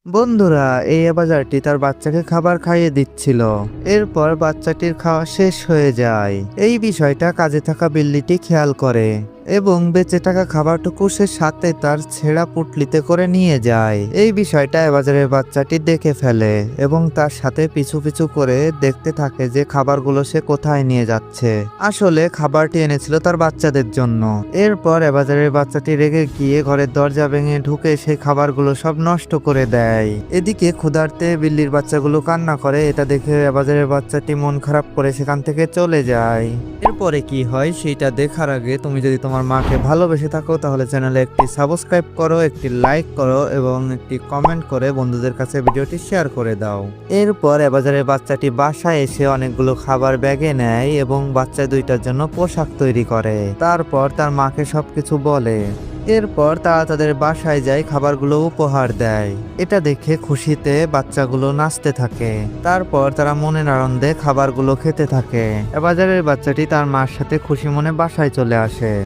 বন্ধুরা, এই বাজারটি তার বাচ্চাকে খাবার খাইয়ে দিচ্ছিল। এরপর বাচ্চাটির খাওয়া শেষ হয়ে যায়। এই বিষয়টা কাজে থাকা বিল্লিটি খেয়াল করে এবং বেঁচে থাকা খাবারটুকু সে সাথে তার ছেঁড়া পুটলিতে করে নিয়ে যায়। এই বিষয়টা বাজারের বাচ্চাটি দেখে ফেলে এবং তার সাথে পিছু পিছু করে দেখতে থাকে যে খাবারগুলো সে কোথায় নিয়ে যাচ্ছে। আসলে খাবারটি এনেছিল তার বাচ্চাদের জন্য। এরপর বাজারের বাচ্চাটি রেগে গিয়ে ঘরের দরজা ভেঙে ঢুকে সেই খাবারগুলো সব নষ্ট করে দেয়। এদিকে ক্ষুধার্তে বিল্লির বাচ্চাগুলো কান্না করে। এটা দেখে বাজারের বাচ্চাটি মন খারাপ করে সেখান থেকে চলে যায়। এরপরে কি হয় সেটা দেখার আগে তুমি যদি তোমার মাকে ভালোবেসে থাকো তাহলে চ্যানেলে একটি সাবস্ক্রাইব করো, একটি লাইক করো এবং একটি কমেন্ট করে বন্ধুদের কাছে ভিডিওটি শেয়ার করে দাও। এরপর বাজারের বাচ্চাটি বাসায় এসে অনেকগুলো খাবার ব্যাগে নেয় এবং বাচ্চা দুইটার জন্য পোশাক তৈরি করে। তারপর তার মাকে সবকিছু বলে। এরপর তারা তাদের বাসায় যায়, খাবারগুলো উপহার দেয়। এটা দেখে খুশিতে বাচ্চাগুলো নাচতে থাকে। তারপর তারা মনের আনন্দে খাবারগুলো খেতে থাকে। বাজারের বাচ্চাটি তার মার সাথে খুশি মনে বাসায় চলে আসে।